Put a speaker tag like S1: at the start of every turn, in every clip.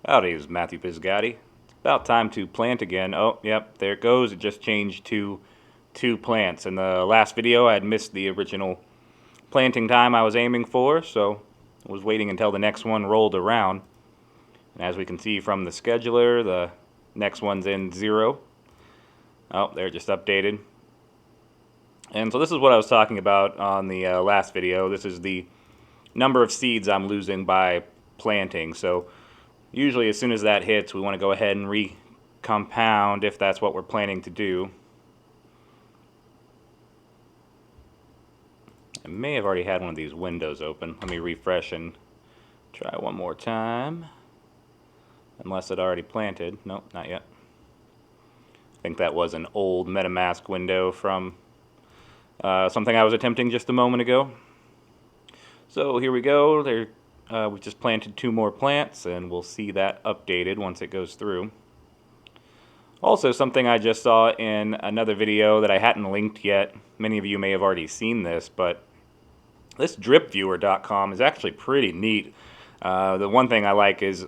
S1: Howdy, it's Matthew Pisgatti. It's about time to plant again. Oh, yep, there it goes. It just changed to 2 plants. In the last video, I had missed the original planting time I was aiming for, so I was waiting until the next one rolled around. And as we can see from the scheduler, the next one's in 0. Oh, there, just updated. And so this is what I was talking about on the last video. This is the number of seeds I'm losing by planting. So usually as soon as that hits, we want to go ahead and recompound if that's what we're planning to do. I may have already had one of these windows open. Let me refresh and try one more time. Unless it already planted. Nope, not yet. I think that was an old MetaMask window from something I was attempting just a moment ago. So here we go. We just planted 2 more plants, and we'll see that updated once it goes through. Also, something I just saw in another video that I hadn't linked yet. Many of you may have already seen this, but this dripviewer.com is actually pretty neat. The one thing I like is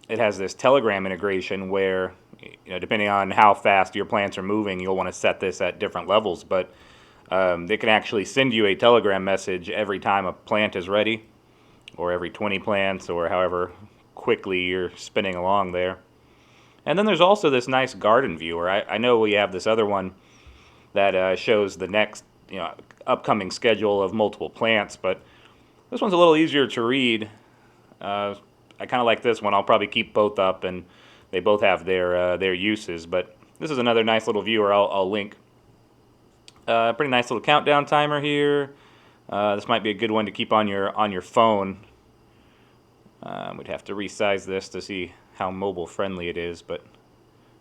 S1: it has this Telegram integration where, depending on how fast your plants are moving, you'll want to set this at different levels, but they can actually send you a Telegram message every time a plant is ready, or every 20 plants, or however quickly you're spinning along there. And then there's also this nice garden viewer. I know we have this other one that shows the next upcoming schedule of multiple plants, but this one's a little easier to read. I kind of like this one. I'll probably keep both up, and they both have their uses, but this is another nice little viewer I'll link. Pretty nice little countdown timer here. This might be a good one to keep on your phone. We'd have to resize this to see how mobile friendly it is, but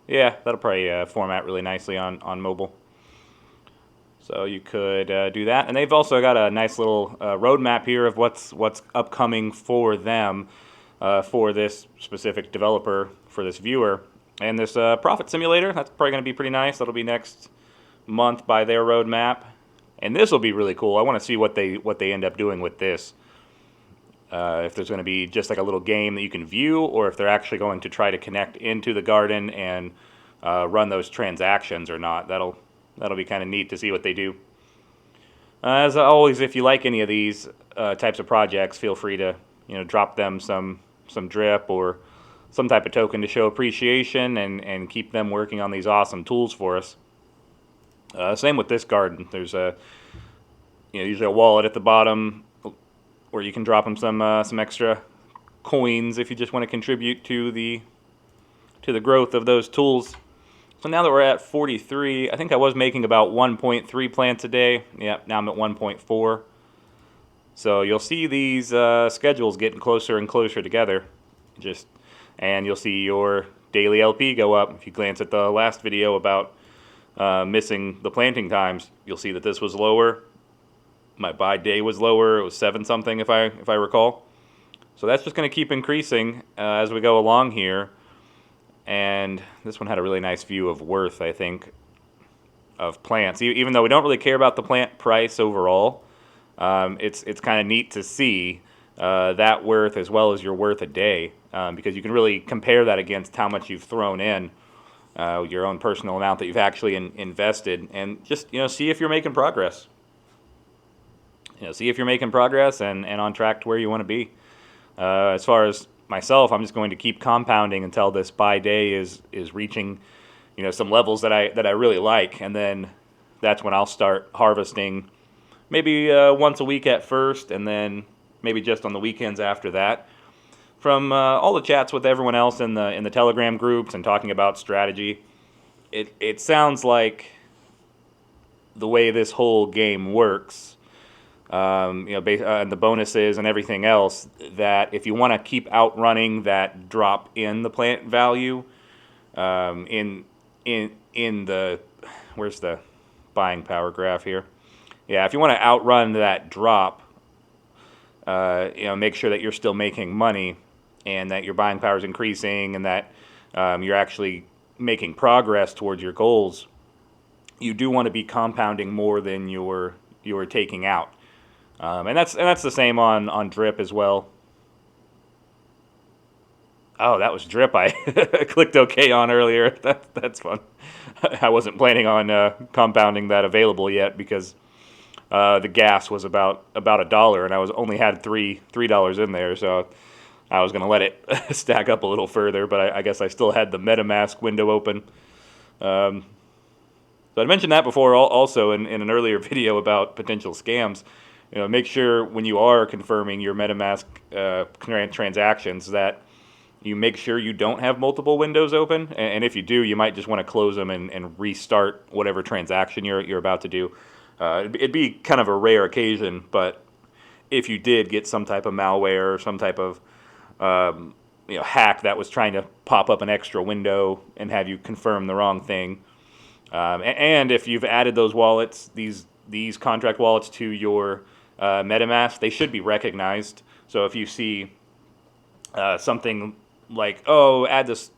S1: yeah, that'll probably format really nicely on mobile. So you could do that, and they've also got a nice little roadmap here of what's upcoming for them, for this specific developer, for this viewer, and this profit simulator. That's probably going to be pretty nice. That'll be next month by their roadmap. And this will be really cool. I want to see what they end up doing with this. If there's going to be just like a little game that you can view, or if they're actually going to try to connect into the garden and run those transactions or not. That'll be kind of neat to see what they do. As always, if you like any of these types of projects, feel free to drop them some drip or some type of token to show appreciation and keep them working on these awesome tools for us. Same with this garden. There's usually a wallet at the bottom where you can drop them some extra coins if you just want to contribute to the growth of those tools. So now that we're at 43, I think I was making about 1.3 plants a day. Yep, now I'm at 1.4. So you'll see these schedules getting closer and closer together. And you'll see your daily LP go up. If you glance at the last video about missing the planting times, you'll see that this was lower. My buy day was lower. It was 7 something if I recall. So that's just going to keep increasing as we go along here. And this one had a really nice view of worth, I think, of plants. Even though we don't really care about the plant price overall, it's kind of neat to see that worth as well as your worth a day, because you can really compare that against how much you've thrown in. Your own personal amount that you've actually invested, and just see if you're making progress. See if you're making progress and on track to where you want to be. As far as myself, I'm just going to keep compounding until this buy day is reaching some levels that I really like, and then that's when I'll start harvesting, maybe once a week at first, and then maybe just on the weekends after that. From all the chats with everyone else in the Telegram groups and talking about strategy, it sounds like the way this whole game works, based on the bonuses and everything else, that if you want to keep outrunning that drop in the plant value, in the where's the buying power graph here? Yeah, if you want to outrun that drop, make sure that you're still making money, and that your buying power is increasing, and that you're actually making progress towards your goals. You do want to be compounding more than you're taking out, and that's the same on drip as well. Oh, that was drip I clicked OK on earlier. That's fun. I wasn't planning on compounding that available yet because the gas was about $1, and I was only had $3 in there, so I was gonna let it stack up a little further. But I guess I still had the MetaMask window open. So I mentioned that before, also in an earlier video about potential scams. Make sure when you are confirming your MetaMask transactions that you make sure you don't have multiple windows open, and if you do, you might just want to close them and restart whatever transaction you're about to do. It'd be kind of a rare occasion, but if you did get some type of malware or some type of hack that was trying to pop up an extra window and have you confirm the wrong thing, and if you've added those wallets, these contract wallets to your MetaMask, they should be recognized. So if you see something like, oh, add this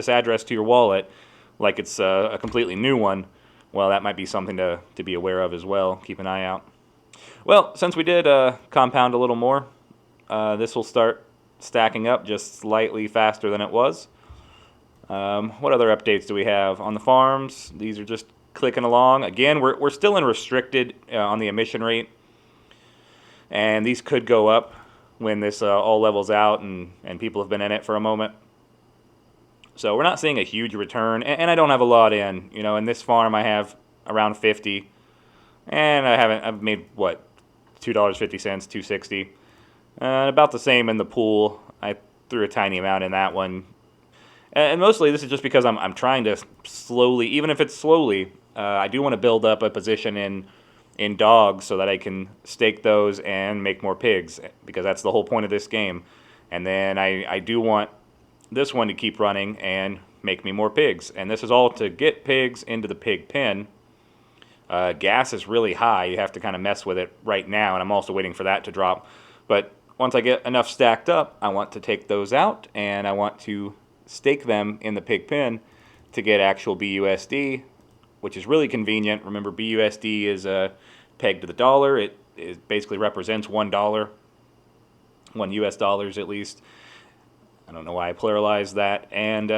S1: address to your wallet, like it's a completely new one, well, that might be something to be aware of as well. Keep an eye out. Well, since we did compound a little more, this will start stacking up just slightly faster than it was. What other updates do we have on the farms? These are just clicking along. Again, we're still in restricted on the emission rate, and these could go up when this all levels out and people have been in it for a moment. So we're not seeing a huge return, and I don't have a lot in. In this farm I have around 50, and I've made what, $2.50, $2.60, about the same in the pool. I threw a tiny amount in that one, and mostly this is just because I'm trying to slowly, even if it's slowly, I do want to build up a position in dogs so that I can stake those and make more pigs, because that's the whole point of this game. And then I do want this one to keep running and make me more pigs. And this is all to get pigs into the pig pen. Gas is really high. You have to kind of mess with it right now, and I'm also waiting for that to drop. But once I get enough stacked up, I want to take those out, and I want to stake them in the pig pen to get actual BUSD, which is really convenient. Remember, BUSD is pegged to the dollar. It basically represents $1, $1 at least. I don't know why I pluralized that. And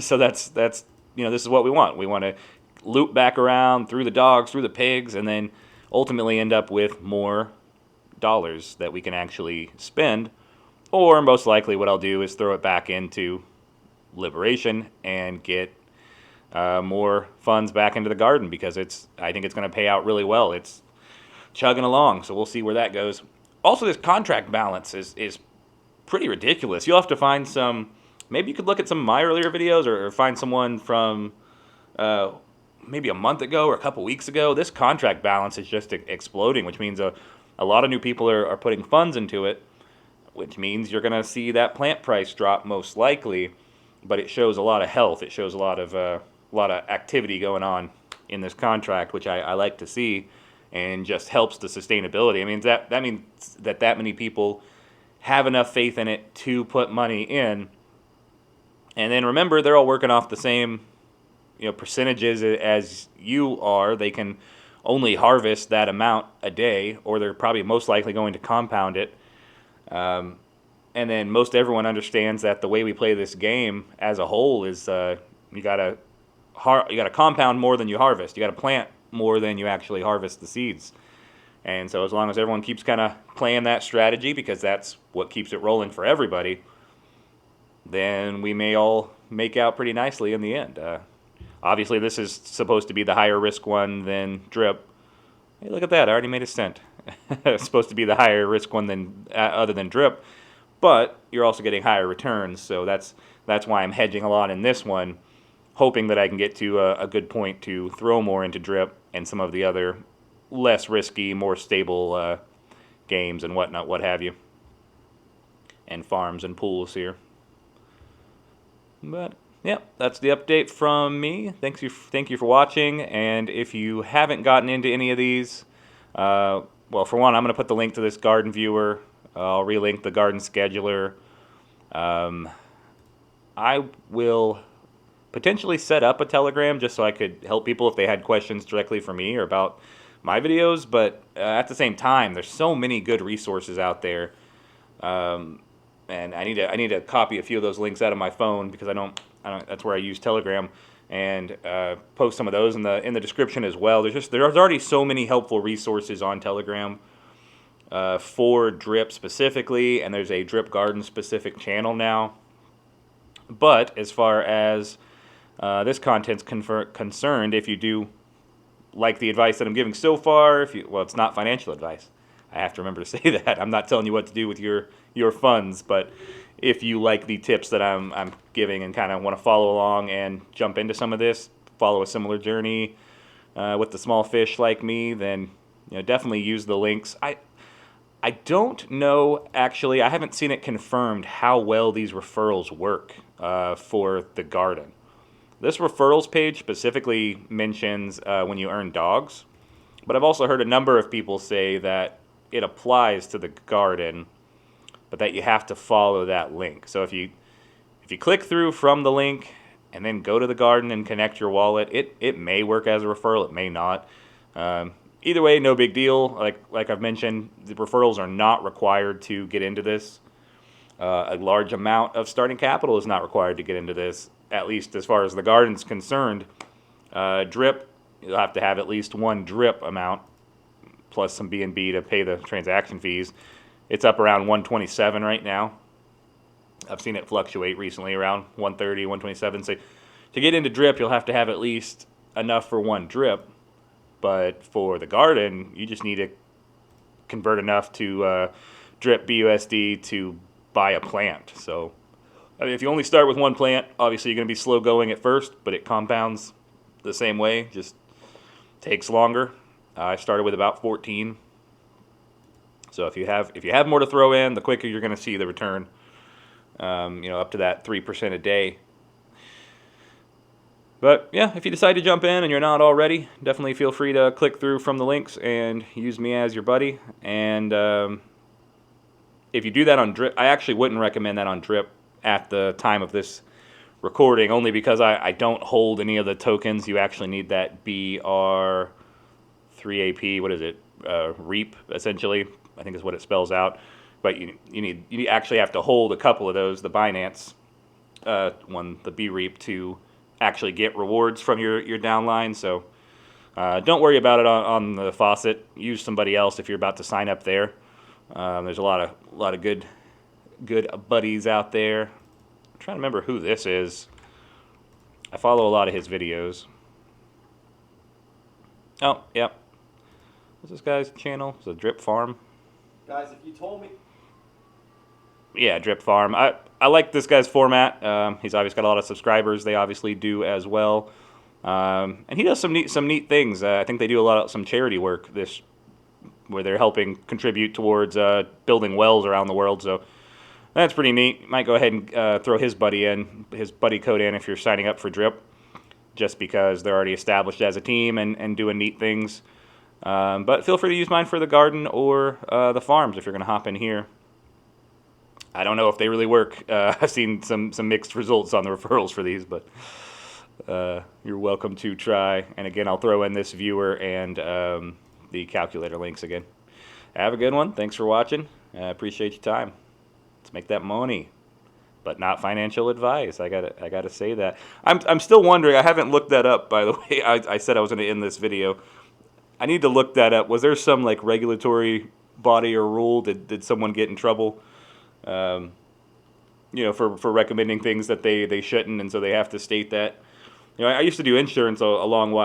S1: so that's this is what we want. We want to loop back around through the dogs, through the pigs, and then ultimately end up with more dollars that we can actually spend. Or most likely what I'll do is throw it back into Liberation and get more funds back into the garden, because I think it's going to pay out really well. It's chugging along, so we'll see where that goes. Also, this contract balance is pretty ridiculous. You'll have to find maybe you could look at some of my earlier videos, or find someone from maybe a month ago or a couple weeks ago. This contract balance is just exploding, which means a lot of new people are putting funds into it, which means you're going to see that plant price drop most likely. But it shows a lot of health. It shows a lot of activity going on in this contract, which I like to see, and just helps the sustainability. I mean, that means that many people have enough faith in it to put money in. And then remember, they're all working off the same percentages as you are. They can only harvest that amount a day, or they're probably most likely going to compound it. And then most everyone understands that the way we play this game as a whole is you gotta compound more than you harvest. You gotta plant more than you actually harvest the seeds. And so as long as everyone keeps kind of playing that strategy, because that's what keeps it rolling for everybody, then we may all make out pretty nicely in the end. Obviously, this is supposed to be the higher risk one than drip. Hey, look at that! I already made a cent. It's supposed to be the higher risk one than other than drip. But you're also getting higher returns, so that's why I'm hedging a lot in this one, hoping that I can get to a good point to throw more into drip and some of the other less risky, more stable games and whatnot, what have you, and farms and pools here. But yeah, that's the update from me. Thank you for watching, and if you haven't gotten into any of these, well, for one, I'm going to put the link to this garden viewer. I'll relink the garden scheduler. I will potentially set up a Telegram just so I could help people if they had questions directly for me or about my videos, but at the same time, there's so many good resources out there. and I need to copy a few of those links out of my phone because I don't. That's where I use Telegram, and post some of those in the description as well. There's already so many helpful resources on Telegram for drip specifically, and there's a drip garden specific channel now. But as far as this content's concerned, if you do like the advice that I'm giving so far, well, it's not financial advice. I have to remember to say that. I'm not telling you what to do with your funds, but if you like the tips that I'm giving and kind of want to follow along and jump into some of this, follow a similar journey with the small fish like me, then definitely use the links. I don't know, actually, I haven't seen it confirmed how well these referrals work for the garden. This referrals page specifically mentions when you earn dogs, but I've also heard a number of people say that it applies to the garden, but that you have to follow that link. So if you click through from the link and then go to the garden and connect your wallet, it may work as a referral, it may not. Either way, no big deal. Like I've mentioned, the referrals are not required to get into this. A large amount of starting capital is not required to get into this, at least as far as the garden's concerned. Drip, you'll have to have at least one drip amount, plus some B&B to pay the transaction fees. It's up around 127 right now. I've seen it fluctuate recently around 130, 127. So to get into drip, you'll have to have at least enough for one drip. But for the garden, you just need to convert enough to drip BUSD to buy a plant. So I mean, if you only start with one plant, obviously you're going to be slow going at first, but it compounds the same way, just takes longer. I started with about 14. So if you have more to throw in, the quicker you're going to see the return. Up to that 3% a day. But yeah, if you decide to jump in and you're not already, definitely feel free to click through from the links and use me as your buddy. And if you do that on drip, I actually wouldn't recommend that on drip at the time of this recording, only because I don't hold any of the tokens. You actually need that BR3AP, what is it? REAP, essentially, I think is what it spells out. But you actually have to hold a couple of those, the Binance one, the BREAP, to actually get rewards from your downline. So don't worry about it on the Faucet. Use somebody else if you're about to sign up there. There's a lot of good buddies out there. I'm trying to remember who this is. I follow a lot of his videos. Oh, yep. What's this guy's channel? It's a Drip Farm.
S2: Guys, if you told me...
S1: Yeah, Drip Farm. I like this guy's format. He's obviously got a lot of subscribers. They obviously do as well. And he does some neat things. I think they do some charity work where they're helping contribute towards building wells around the world. So that's pretty neat. Might go ahead and throw his buddy code in if you're signing up for Drip, just because they're already established as a team and doing neat things. But feel free to use mine for the garden or the farms if you're going to hop in here. I don't know if they really work. I've seen some mixed results on the referrals for these, but you're welcome to try. And again, I'll throw in this viewer and the calculator links again. Have a good one. Thanks for watching. I appreciate your time. Let's make that money, but not financial advice. I gotta say that. I'm still wondering. I haven't looked that up, by the way. I said I was going to end this video. I need to look that up. Was there some like regulatory body or rule? Did someone get in trouble? For recommending things that they shouldn't, and so they have to state that. I used to do insurance a long while